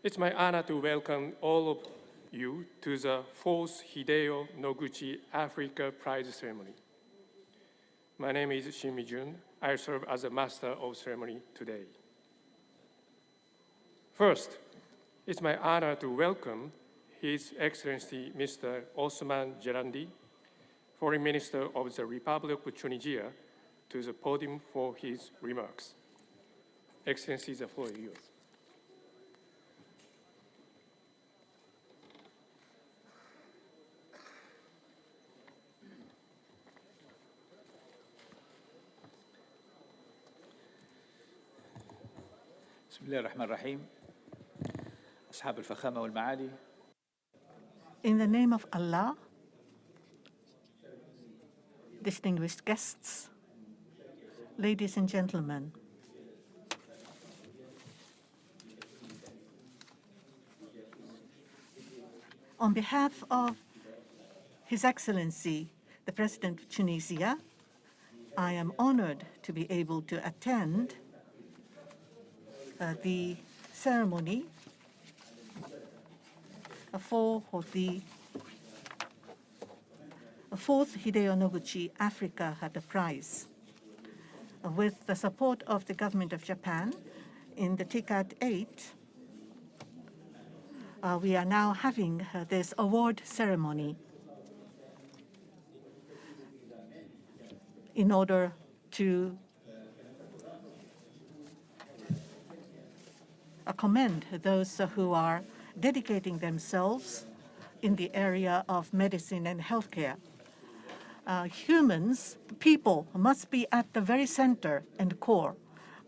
It's my honor to welcome all of you to the fourth Hideyo Noguchi Africa Prize Ceremony. My name is Shinmi Jun. I serve as a Master of Ceremony today. First, it's my honor to welcome His Excellency Mr. Osman Gerandi, Foreign Minister of the Republic of Tunisia, to the podium for his remarks. Excellency, the floor is yours. بسم الله الرحمن الرحيم. أصحاب الفخامة والمعالي. In the name of Allah, distinguished guests, ladies and gentlemen, on behalf of His Excellency, the President of Tunisia, I am honored to be able to attend the ceremony for the fourth Hideyo Noguchi Africa Prize. With the support of the government of Japan, in the TICAD 8, we are now having this award ceremony in order to commend those who are dedicating themselves in the area of medicine and healthcare. Humans, people, must be at the very center and core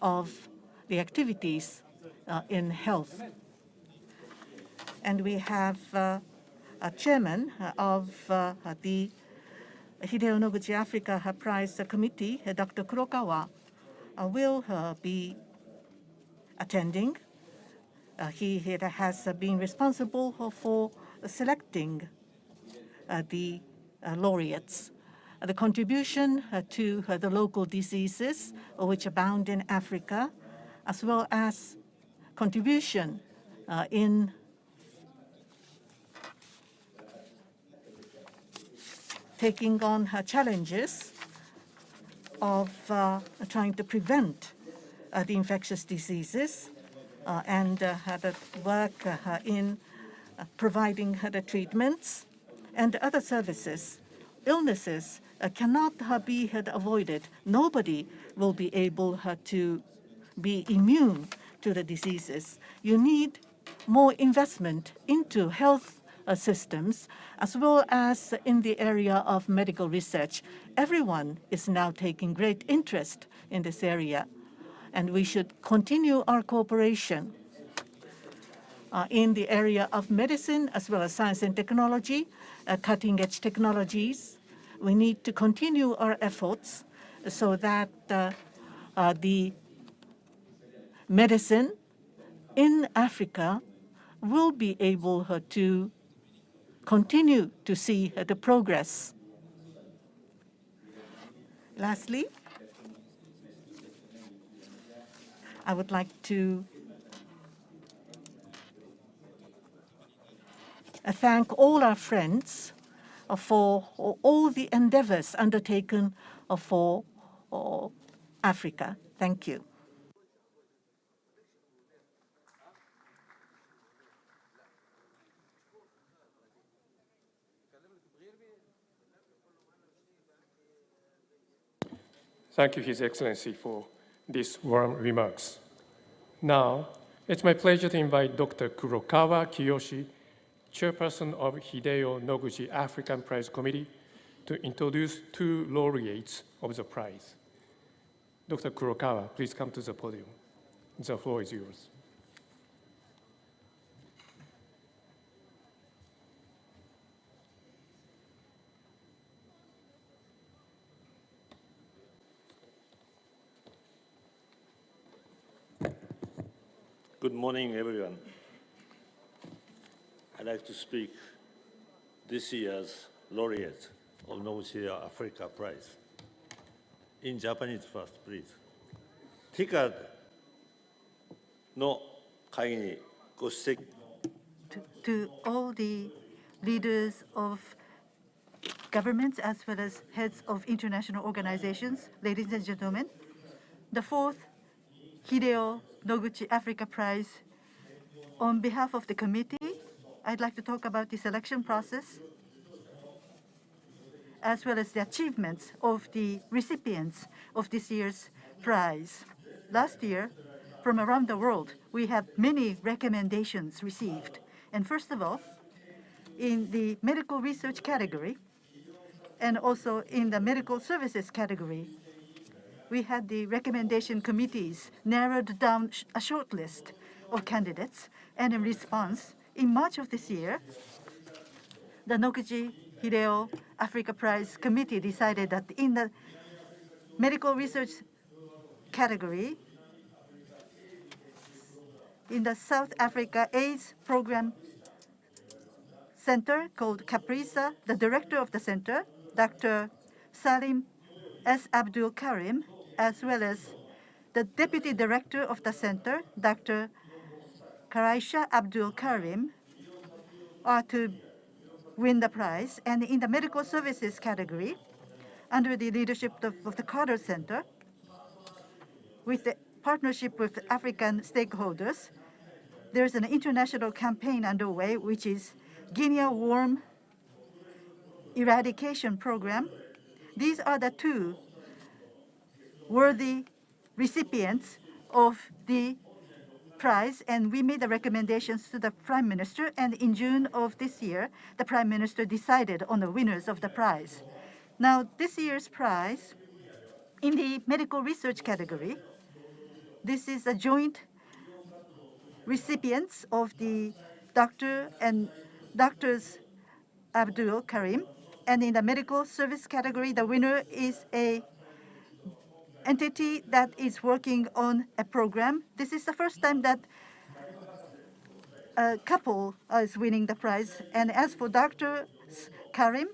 of the activities in health. And we have a chairman of the Hideyo Noguchi Africa Prize Committee, Dr. Kurokawa, will be attending. He has been responsible for selecting the laureates. The contribution to the local diseases which abound in Africa, as well as contribution in taking on challenges of trying to prevent the infectious diseases, and the work in providing the treatments and other services. Illnesses cannot be avoided. Nobody will be able to be immune to the diseases. You need more investment into health systems, as well as in the area of medical research. Everyone is now taking great interest in this area, and we should continue our cooperation in the area of medicine, as well as science and technology, cutting-edge technologies. We need to continue our efforts so that the medicine in Africa will be able to continue to see the progress. Lastly, I would like to thank all our friends for all the endeavors undertaken for Africa. Thank you. Thank you, His Excellency, for these warm remarks. Now, it's my pleasure to invite Dr. Kurokawa Kiyoshi, Chairperson of Hideyo Noguchi African Prize Committee, to introduce two laureates of the prize. Dr. Kurokawa, please come to the podium. The floor is yours. Good morning, everyone. I'd like to speak this year's laureate of Noguchi Africa Prize. In Japanese first, please. TICAD の会議にご指摘 to all the leaders of governments as well as heads of international organizations, ladies and gentlemen, the fourth Hideyo Noguchi Africa Prize. On behalf of the committee, I'd like to talk about the selection process as well as the achievements of the recipients of this year's prize. Last year, from around the world, we have many recommendations received. And first of all, in the medical research category and also in the medical services category, we had the recommendation committees narrowed down a short list of candidates. And in response, in March of this year, the Noguchi Hideyo Africa Prize Committee decided that in the medical research category, in the South Africa AIDS Program Center called CAPRISA, the director of the center, Dr. Salim S. Abdul Karim, as well as the deputy director of the center, Dr. Karaisha Abdul Karim, are to win the prize. And in the medical services category, under the leadership of the Carter Center, with the partnership with African stakeholders, there's an international campaign underway, which is Guinea worm eradication program. These are the two worthy recipients of the prize, and we made the recommendations to the Prime Minister, and in June of this year, the Prime Minister decided on the winners of the prize. Now, this year's prize, in the medical research category, this is a joint recipients of the Doctors Abdul Karim, and in the medical service category, the winner is a entity that is working on a program. This is the first time that a couple is winning the prize. And as for Dr. Karim,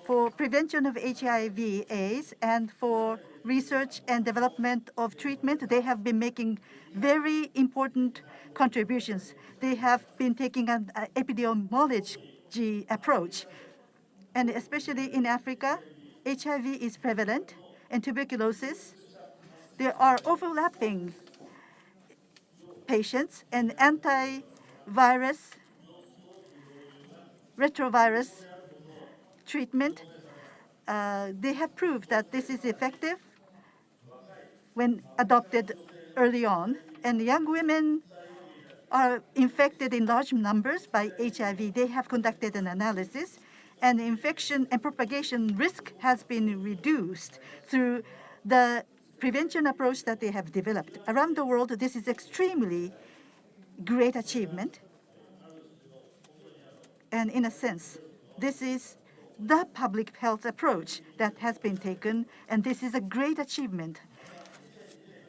for prevention of HIV/AIDS and for research and development of treatment, they have been making very important contributions. They have been taking an epidemiology approach. And especially in Africa, HIV is prevalent, and tuberculosis. There are overlapping patients, and antivirus, retrovirus treatment, they have proved that this is effective when adopted early on. And young women are infected in large numbers by HIV. They have conducted an analysis, and infection and propagation risk has been reduced through the prevention approach that they have developed. Around the world, this is extremely great achievement. And in a sense, this is the public health approach that has been taken, and this is a great achievement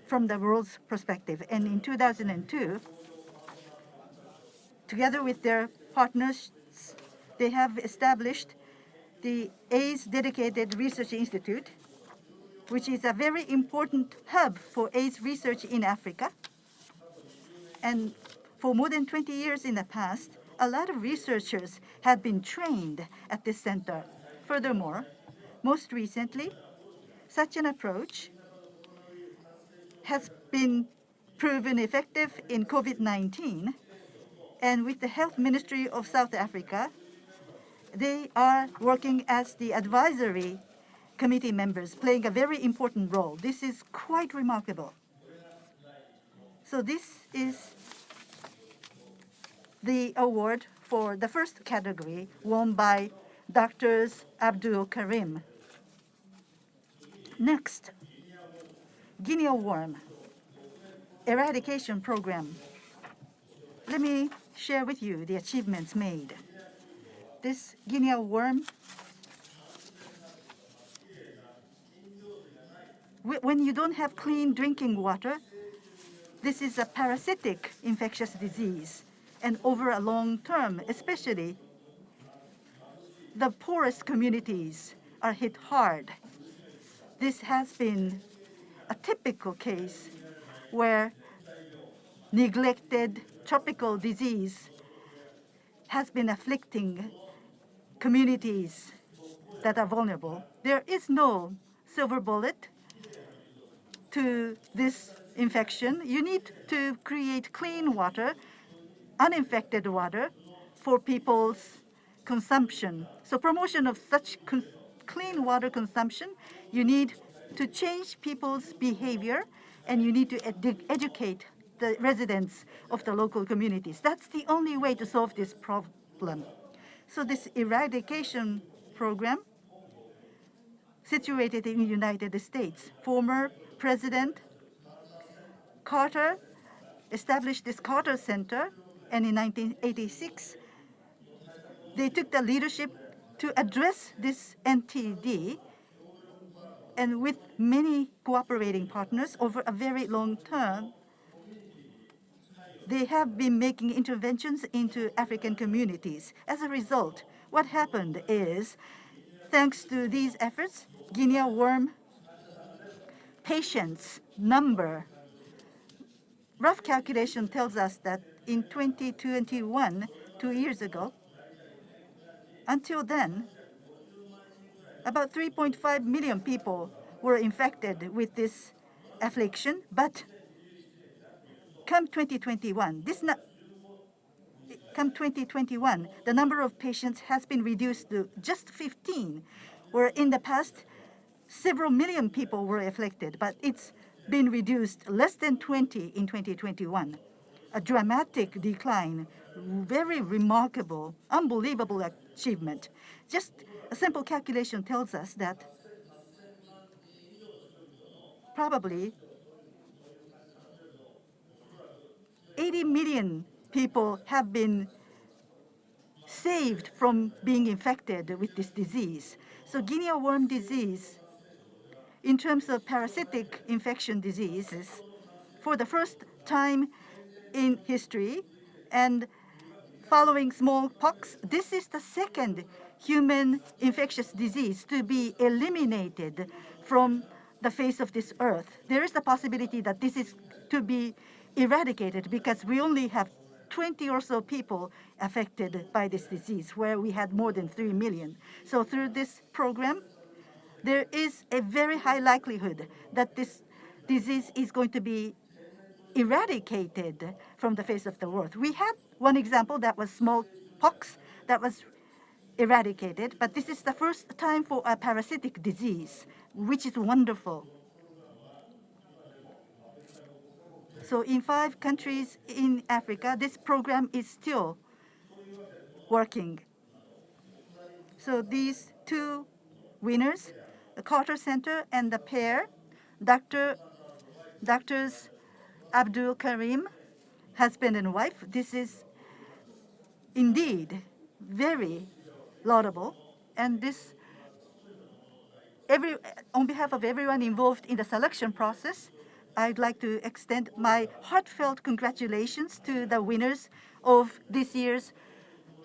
from the world's perspective. And in 2002, together with their partners, they have established the AIDS Dedicated Research Institute, which is a very important hub for AIDS research in Africa. And for more than 20 years in the past, a lot of researchers have been trained at this center. Furthermore, most recently, such an approach has been proven effective in COVID-19. And with the Health Ministry of South Africa, they are working as the advisory committee members, playing a very important role. This is quite remarkable. So this is the award for the first category won by Drs. Abdul Karim. Next, Guinea worm eradication program. Let me share with you the achievements made. This Guinea worm, when you don't have clean drinking water, this is a parasitic infectious disease. And over a long term, especially, the poorest communities are hit hard. This has been a typical case where neglected tropical disease has been afflicting communities that are vulnerable. There is no silver bullet to this infection. You need to create clean water, uninfected water for people's consumption. So promotion of such clean water consumption, you need to change people's behavior, and you need to educate the residents of the local communities. That's the only way to solve this problem. So this eradication program, situated in the United States, former President Carter established this Carter Center, and in 1986, they took the leadership to address this NTD, and with many cooperating partners over a very long term, they have been making interventions into African communities. As a result, what happened is, thanks to these efforts, Guinea worm patients number, rough calculation tells us that in 2021, 2 years ago, until then, about 3.5 million people were infected with this affliction, but come 2021, the number of patients has been reduced to just 15, where in the past, several million people were afflicted, but it's been reduced less than 20 in 2021. A dramatic decline, very remarkable, unbelievable achievement. Just a simple calculation tells us that probably 80 million people have been saved from being infected with this disease. So Guinea worm disease, in terms of parasitic infection diseases, for the first time in history, and following smallpox, this is the second human infectious disease to be eliminated from the face of this earth. There is the possibility that this is to be eradicated because we only have 20 or so people affected by this disease, where we had more than 3 million. So through this program, there is a very high likelihood that this disease is going to be eradicated from the face of the earth. We had one example that was smallpox that was eradicated, but this is the first time for a parasitic disease, which is wonderful. So in 5 countries in Africa, this program is still working. So these 2 winners, the Carter Center and the pair, Doctors Abdul Karim, husband and wife, this is indeed very laudable. And this, on behalf of everyone involved in the selection process, I'd like to extend my heartfelt congratulations to the winners of this year's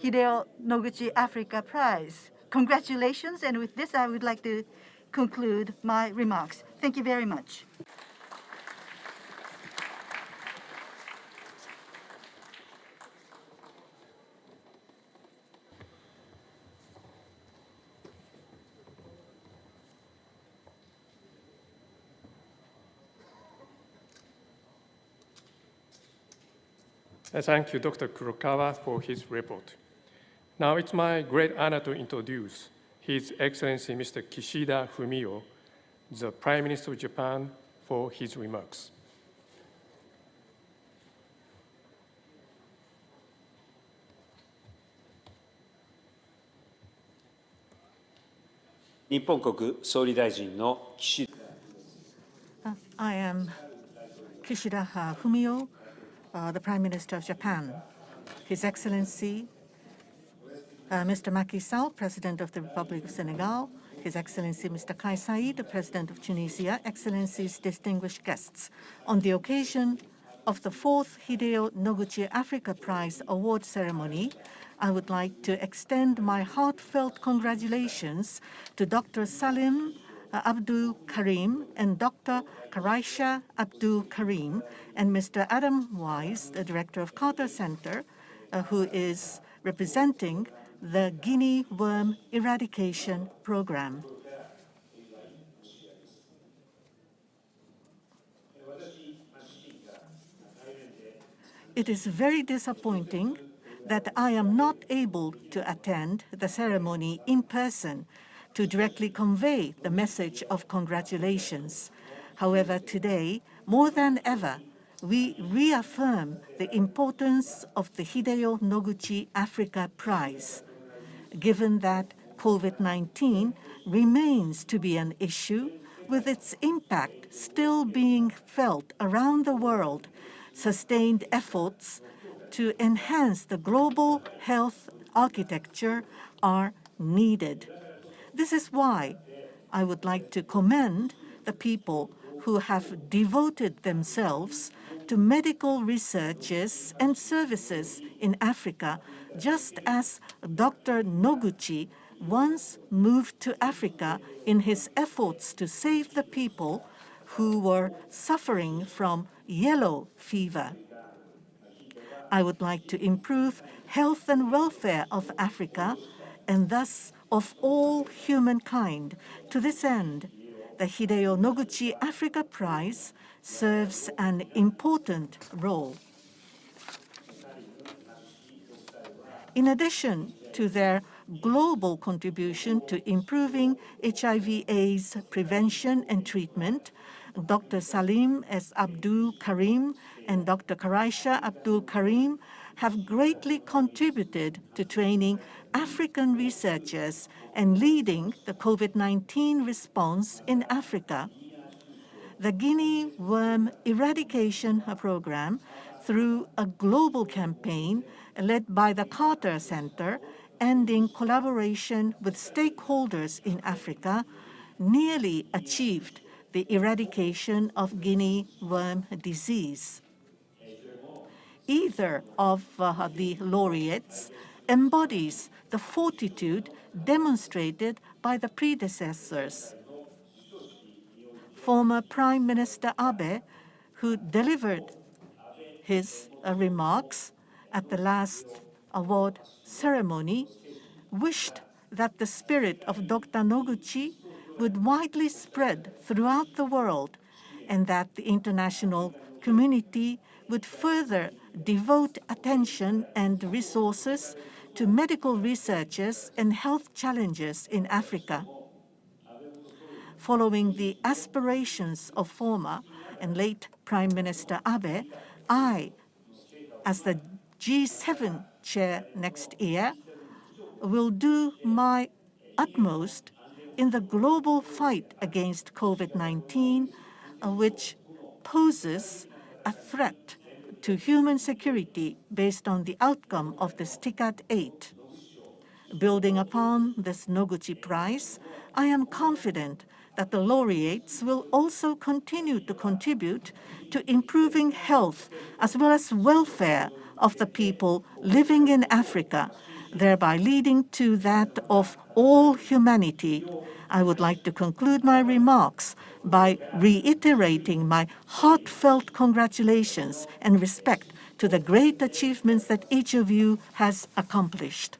Hideyo Noguchi Africa Prize. Congratulations, and with this I would like to conclude my remarks. Thank you very much. Thank you, Dr. Kurokawa, for his report. Now it's my great honor to introduce His Excellency Mr. Kishida Fumio, the Prime Minister of Japan, for his remarks. I am Kishida Fumio, the Prime Minister of Japan. His Excellency Mr. Macky Sall, President of the Republic of Senegal, His Excellency Mr. Kais Saied, the President of Tunisia, Excellencies, distinguished guests. On the occasion of the 4th Hideyo Noguchi Africa Prize award ceremony, I would like to extend my heartfelt congratulations to Dr. Salim Abdul Karim and Dr. Karaisha Abdul Karim and Mr. Adam Wise, the director of Carter Center, who is representing the Guinea worm eradication program. It is very disappointing that I am not able to attend the ceremony in person to directly convey the message of congratulations. However, today, more than ever, we reaffirm the importance of the Hideyo Noguchi Africa Prize. Given that COVID-19 remains to be an issue, with its impact still being felt around the world, sustained efforts to enhance the global health architecture are needed. This is why I would like to commend the people who have devoted themselves to medical researches and services in Africa, just as Dr. Noguchi once moved to Africa in his efforts to save the people who were suffering from yellow fever. I would like to improve health and welfare of Africa and thus of all humankind. To this end, the Hideyo Noguchi Africa Prize serves an important role. In addition to their global contribution to improving HIV/AIDS prevention and treatment, Dr. Salim S. Abdul Karim and Dr. Karaisha Abdul Karim have greatly contributed to training African researchers and leading the COVID-19 response in Africa. The Guinea worm eradication program, through a global campaign led by the Carter Center and in collaboration with stakeholders in Africa, nearly achieved the eradication of Guinea worm disease. Either of the laureates embodies the fortitude demonstrated by the predecessors. Former Prime Minister Abe, who delivered his remarks at the last award ceremony, wished that the spirit of Dr. Noguchi would widely spread throughout the world and that the international community would further devote attention and resources to medical researches and health challenges in Africa. Following the aspirations of former and late Prime Minister Abe, I, as the G7 chair next year, will do my utmost in the global fight against COVID-19, which poses a threat to human security based on the outcome of this TICAD 8. Building upon this Noguchi Prize, I am confident that the laureates will also continue to contribute to improving health as well as welfare of the people living in Africa, thereby leading to that of all humanity. I would like to conclude my remarks by reiterating my heartfelt congratulations and respect to the great achievements that each of you has accomplished.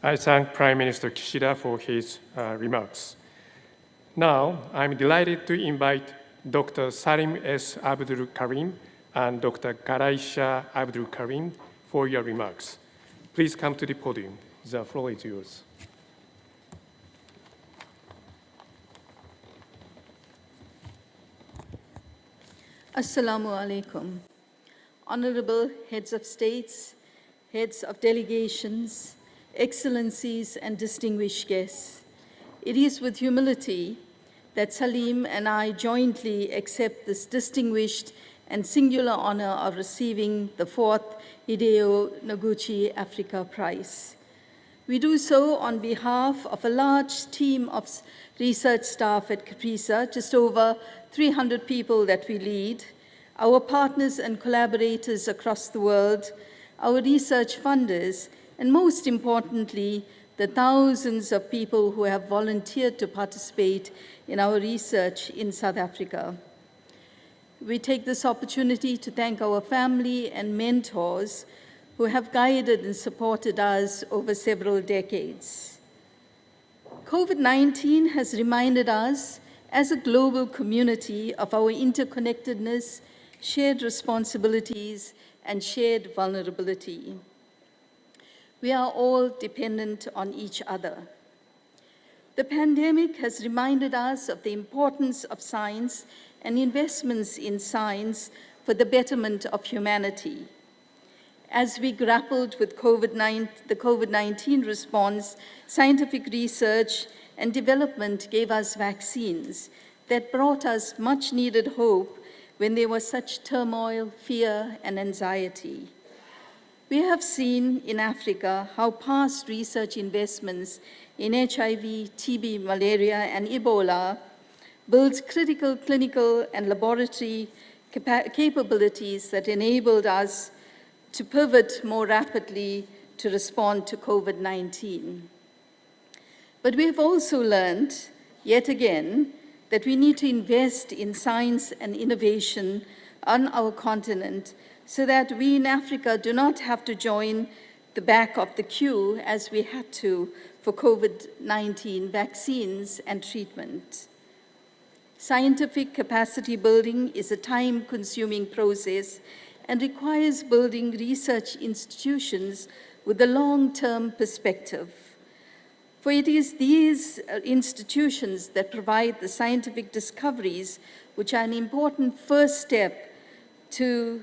I thank Prime Minister Kishida for his remarks. Now, I'm delighted to invite Dr. Salim S. Abdul Karim and Dr. Karaisha Abdul Karim for your remarks. Please come to the podium. The floor is yours. Assalamu alaikum. Honorable heads of states, heads of delegations, excellencies, and distinguished guests. It is with humility that Salim and I jointly accept this distinguished and singular honor of receiving the 4th Hideyo Noguchi Africa Prize. We do so on behalf of a large team of research staff at CAPRISA, just over 300 people that we lead, our partners and collaborators across the world, our research funders, and most importantly, the thousands of people who have volunteered to participate in our research in South Africa. We take this opportunity to thank our family and mentors who have guided and supported us over several decades. COVID-19 has reminded us as a global community of our interconnectedness, shared responsibilities, and shared vulnerability. We are all dependent on each other. The pandemic has reminded us of the importance of science and investments in science for the betterment of humanity. As we grappled with the COVID-19 response, scientific research and development gave us vaccines that brought us much needed hope when there was such turmoil, fear, and anxiety. We have seen in Africa how past research investments in HIV, TB, malaria, and Ebola builds critical clinical and laboratory capabilities that enabled us to pivot more rapidly to respond to COVID-19. But we have also learned, yet again, that we need to invest in science and innovation on our continent so that we in Africa do not have to join the back of the queue as we had to for COVID-19 vaccines and treatment. Scientific capacity building is a time-consuming process and requires building research institutions with a long-term perspective. For it is these institutions that provide the scientific discoveries which are an important first step to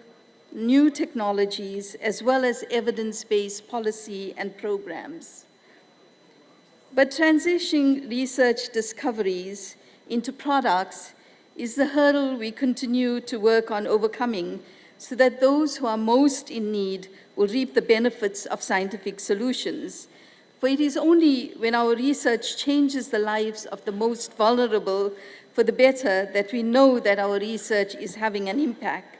new technologies as well as evidence-based policy and programs. But transitioning research discoveries into products is the hurdle we continue to work on overcoming so that those who are most in need will reap the benefits of scientific solutions. For it is only when our research changes the lives of the most vulnerable for the better that we know that our research is having an impact.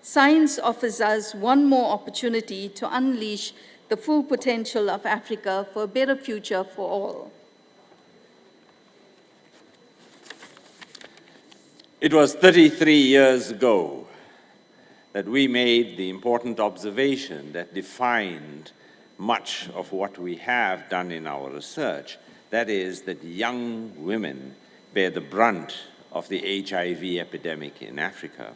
Science offers us one more opportunity to unleash the full potential of Africa for a better future for all. It was 33 years ago that we made the important observation that defined much of what we have done in our research. That is that young women bear the brunt of the HIV epidemic in Africa.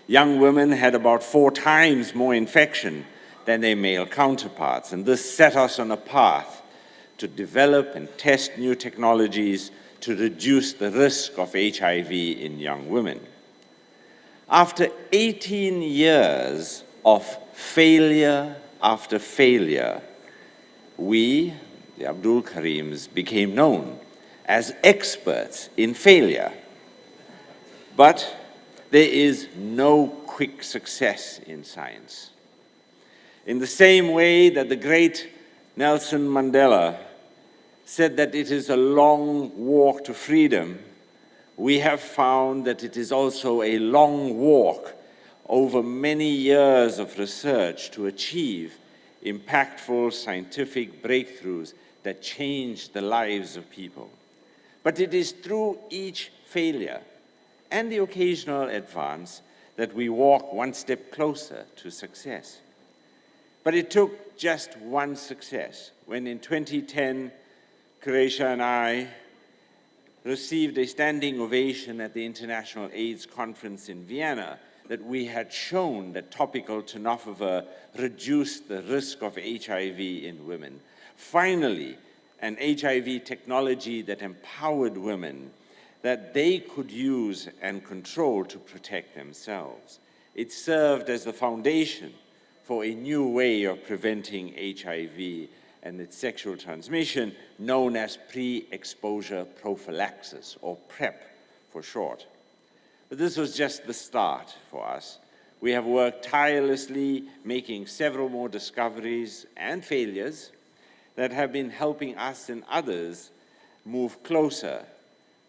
Young women had about 4 times more infection than their male counterparts, and this set us on a path to develop and test new technologies to reduce the risk of HIV in young women. After 18 years of failure after failure, we, the Abdul Karims, became known as experts in failure. But there is no quick success in science. In the same way that the great Nelson Mandela said that it is a long walk to freedom, we have found that it is also a long walk over many years of research to achieve impactful scientific breakthroughs that change the lives of people. But it is through each failure and the occasional advance that we walk one step closer to success. But it took just one success when in 2010, Croatia and I received a standing ovation at the International AIDS Conference in Vienna that we had shown that topical tenofovir reduced the risk of HIV in women. Finally, an HIV technology that empowered women that they could use and control to protect themselves. It served as the foundation for a new way of preventing HIV and its sexual transmission, known as pre-exposure prophylaxis, or PrEP for short. But this was just the start for us. We have worked tirelessly, making several more discoveries and failures that have been helping us and others move closer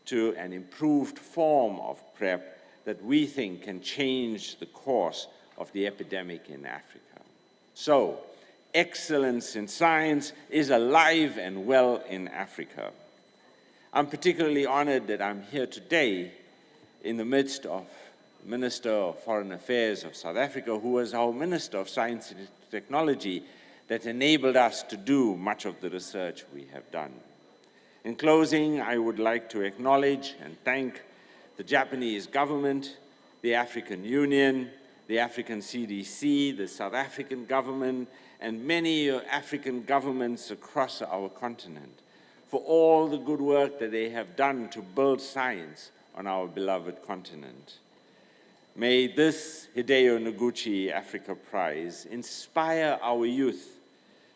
to an improved form of PrEP that we think can change the course of the epidemic in Africa. So, excellence in science is alive and well in Africa. I'm particularly honored that I'm here today in the midst of Minister of Foreign Affairs of South Africa, who was our Minister of Science and Technology that enabled us to do much of the research we have done. In closing, I would like to acknowledge and thank the Japanese government, the African Union, the African CDC, the South African government, and many African governments across our continent for all the good work that they have done to build science on our beloved continent. May this Hideyo Noguchi Africa Prize inspire our youth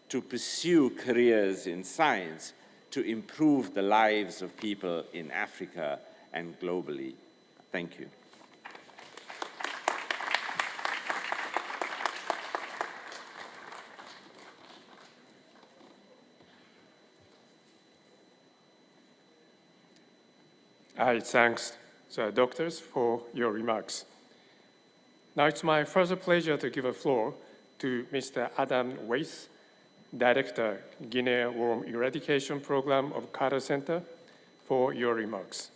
to pursue careers in science to improve the lives of people in Africa and globally. Thank you. I thank the doctors for your remarks. Now it's my further pleasure to give a floor to Mr. Adam Weiss, Director, Guinea Worm Eradication Program of Carter Center, for your remarks.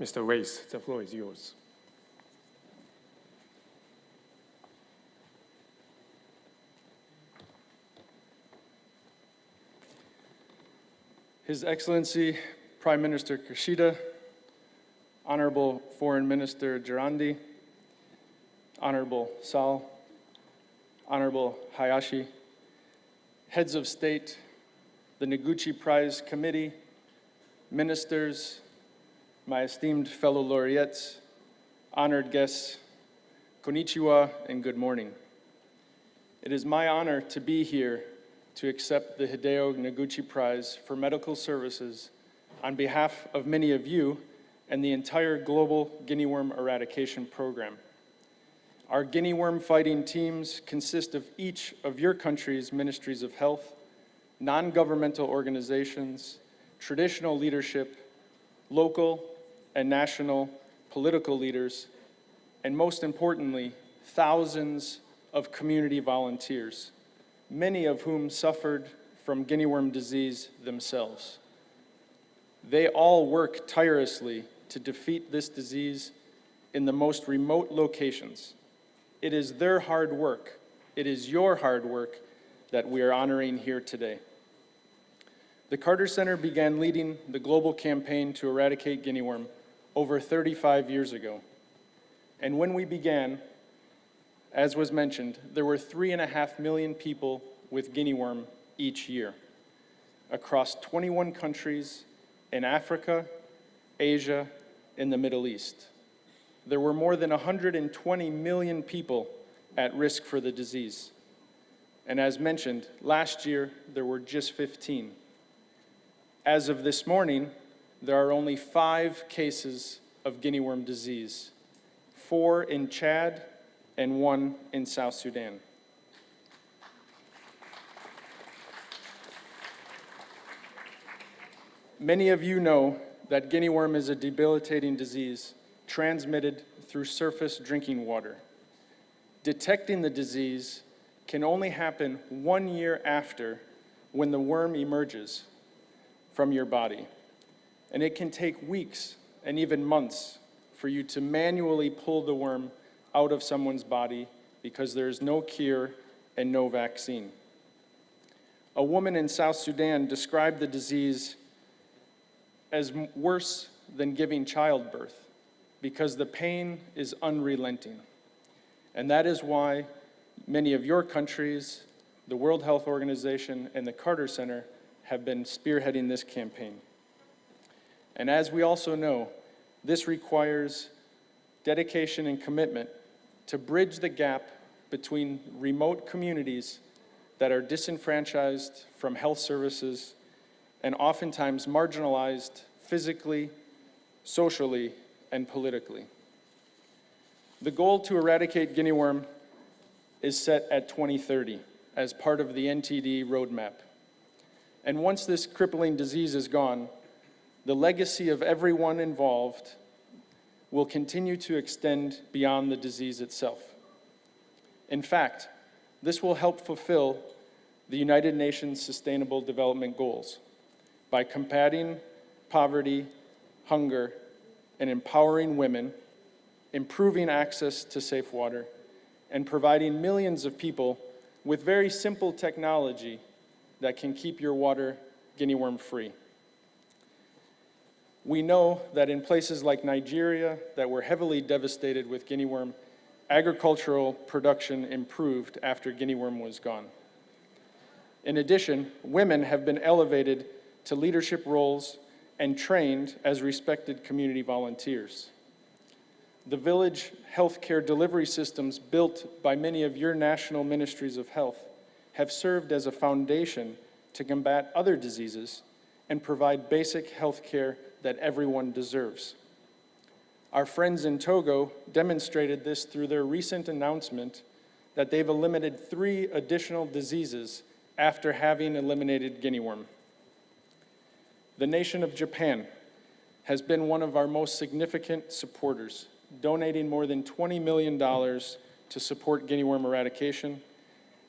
Mr. Weiss, the floor is yours. His Excellency Prime Minister Kishida, Honorable Foreign Minister Gerandi, Honorable Sal, Honorable Hayashi, Heads of State, the Noguchi Prize Committee, ministers, my esteemed fellow laureates, honored guests, konnichiwa and good morning. It is my honor to be here to accept the Hideyo Noguchi Prize for Medical Services on behalf of many of you and the entire global guinea worm eradication program. Our guinea worm fighting teams consist of each of your country's ministries of health, non-governmental organizations, traditional leadership, local and national political leaders, and most importantly, thousands of community volunteers, many of whom suffered from guinea worm disease themselves. They all work tirelessly to defeat this disease in the most remote locations. It is their hard work, it is your hard work that we are honoring here today. The Carter Center began leading the global campaign to eradicate guinea worm over 35 years ago. And when we began, as was mentioned, there were 3.5 million people with guinea worm each year across 21 countries in Africa, Asia, and the Middle East. There were more than 120 million people at risk for the disease. And as mentioned, last year there were just 15. As of this morning, there are only 5 cases of guinea worm disease, 4 in Chad and 1 in South Sudan. Many of you know that guinea worm is a debilitating disease transmitted through surface drinking water. Detecting the disease can only happen 1 year after when the worm emerges from your body. And it can take weeks and even months for you to manually pull the worm out of someone's body because there is no cure and no vaccine. A woman in South Sudan described the disease as worse than giving childbirth because the pain is unrelenting. And that is why many of your countries, the World Health Organization, and the Carter Center have been spearheading this campaign. And as we also know, this requires dedication and commitment to bridge the gap between remote communities that are disenfranchised from health services and oftentimes marginalized physically, socially, and politically. The goal to eradicate guinea worm is set at 2030 as part of the NTD roadmap. And once this crippling disease is gone, the legacy of everyone involved will continue to extend beyond the disease itself. In fact, this will help fulfill the United Nations Sustainable Development Goals by combating poverty, hunger, and empowering women, improving access to safe water, and providing millions of people with very simple technology that can keep your water guinea worm free. We know that in places like Nigeria that were heavily devastated with guinea worm, agricultural production improved after guinea worm was gone. In addition, women have been elevated to leadership roles and trained as respected community volunteers. The village healthcare delivery systems built by many of your national ministries of health have served as a foundation to combat other diseases and provide basic health care that everyone deserves. Our friends in Togo demonstrated this through their recent announcement that they've eliminated 3 additional diseases after having eliminated guinea worm. The nation of Japan has been one of our most significant supporters, donating more than $20 million to support guinea worm eradication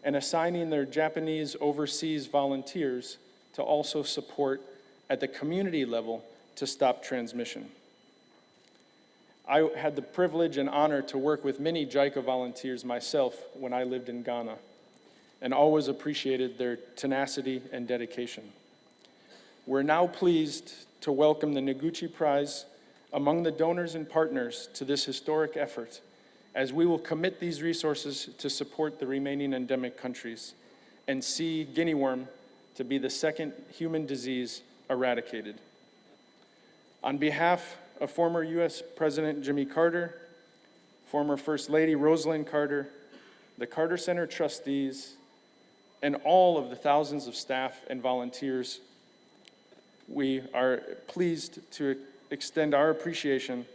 and assigning their Japanese overseas volunteers to also support at the community level to stop transmission. I had the privilege and honor to work with many JICA volunteers myself when I lived in Ghana, and always appreciated their tenacity and dedication. We're now pleased to welcome the Noguchi Prize among the donors and partners to this historic effort, as we will commit these resources to support the remaining endemic countries and see guinea worm to be the second human disease eradicated. On behalf of former U.S. President Jimmy Carter, former First Lady Rosalind Carter, the Carter Center trustees, and all of the thousands of staff and volunteers, we are pleased to extend our appreciation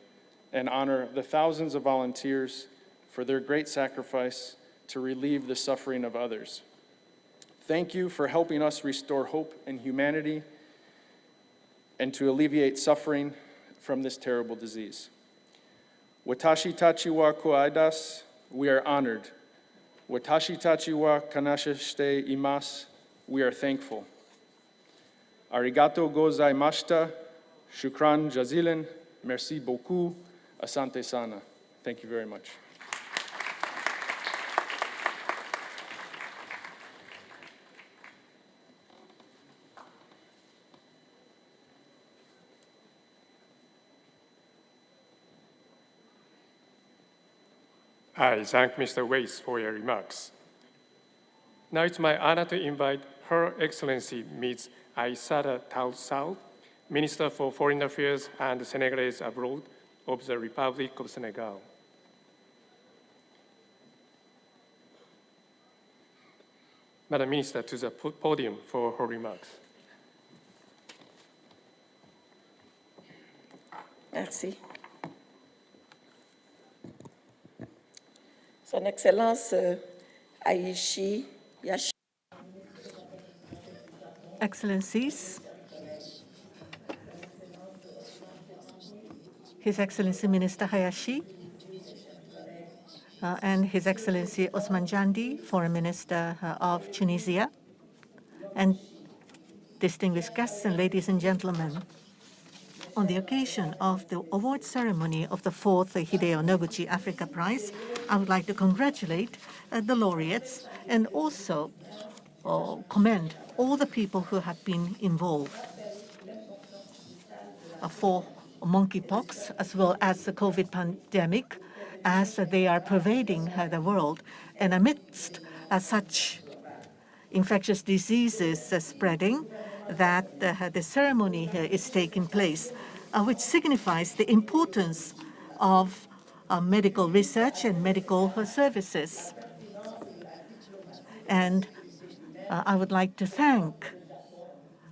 and honor the thousands of volunteers for their great sacrifice to relieve the suffering of others. Thank you for helping us restore hope and humanity and to alleviate suffering from this terrible disease. Watashi tachi wa koaidas, we are honored. Watashi tachi wa kanashite imasu, we are thankful. Arigato gozaimashita, shukran jazilen, merci beaucoup, asante sana. Thank you very much. I thank Mr. Weiss for your remarks. Now it's my honor to invite Her Excellency Ms. Aissata Tall Sall, Minister for Foreign Affairs and Senegalese Abroad of the Republic of Senegal. Madam Minister, to the podium for her remarks. Merci. Son Excellence Aishi Yashi. Excellencies, His Excellency Minister Hayashi, and His Excellency Osman Jandi, Foreign Minister of Tunisia, and distinguished guests and ladies and gentlemen. On the occasion of the award ceremony of the 4th Hideyo Noguchi Africa Prize, I would like to congratulate the laureates and also commend all the people who have been involved for monkeypox as well as the COVID pandemic, as they are pervading the world. And amidst such infectious diseases spreading, that the ceremony is taking place, which signifies the importance of medical research and medical services. And I would like to thank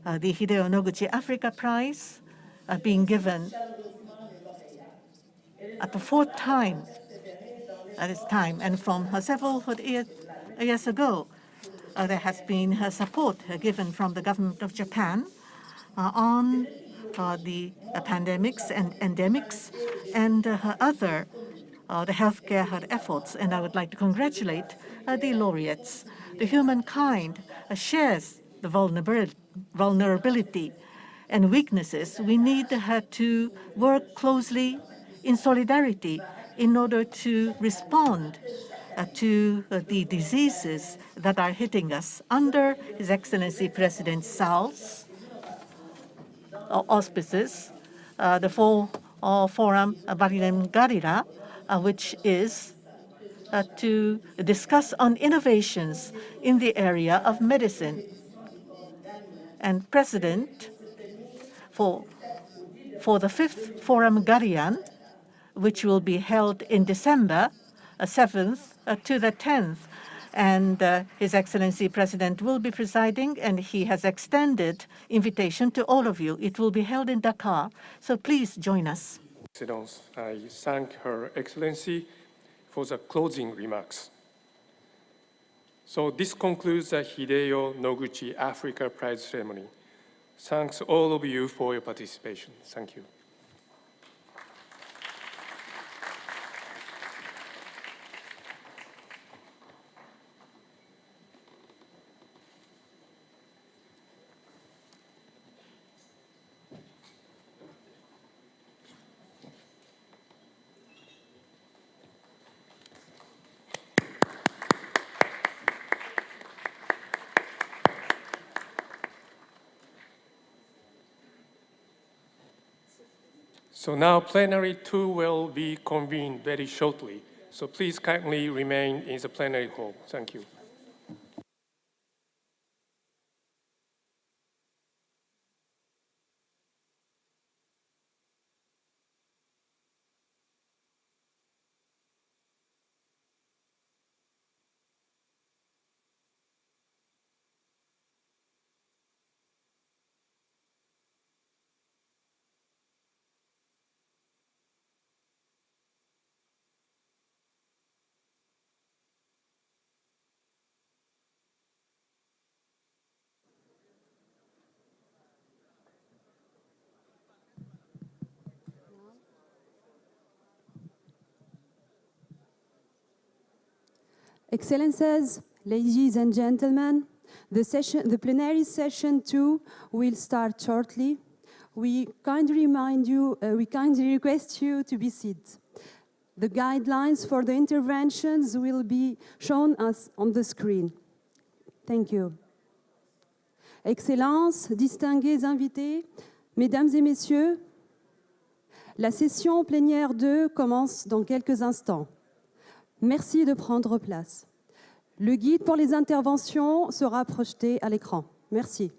the Hideyo Noguchi Africa Prize being given at the 4th time at this time. And from several years ago, there has been support given from the government of Japan the pandemics and endemics and other the healthcare efforts. And I would like to congratulate the laureates. The humankind shares the vulnerability and weaknesses. We need to work closely in solidarity in order to respond to the diseases that are hitting us. Under His Excellency President Sal's auspices, the Forum Barinem Garira, which is to discuss on innovations in the area of medicine. And President, for the 5th Forum Garian, which will be held in December 7th to the 10th. And His Excellency President will be presiding, and he has extended invitation to all of you. It will be held in Dakar, so please join us. I thank Her Excellency for the closing remarks. So this concludes the Hideyo Noguchi Africa Prize ceremony. Thanks all of you for your participation. Thank you. So now plenary 2 will be convened very shortly. So please kindly remain in the plenary hall. Thank you. Excellencies, ladies and gentlemen, the plenary session 2 will start shortly. We kindly request you to be seated. The guidelines for the interventions will be shown on the screen. Thank you. Excellences, distingués invités, Mesdames et Messieurs, la session plénière 2 commence dans quelques instants. Merci de prendre place. Le guide pour les interventions sera projeté à l'écran. Merci.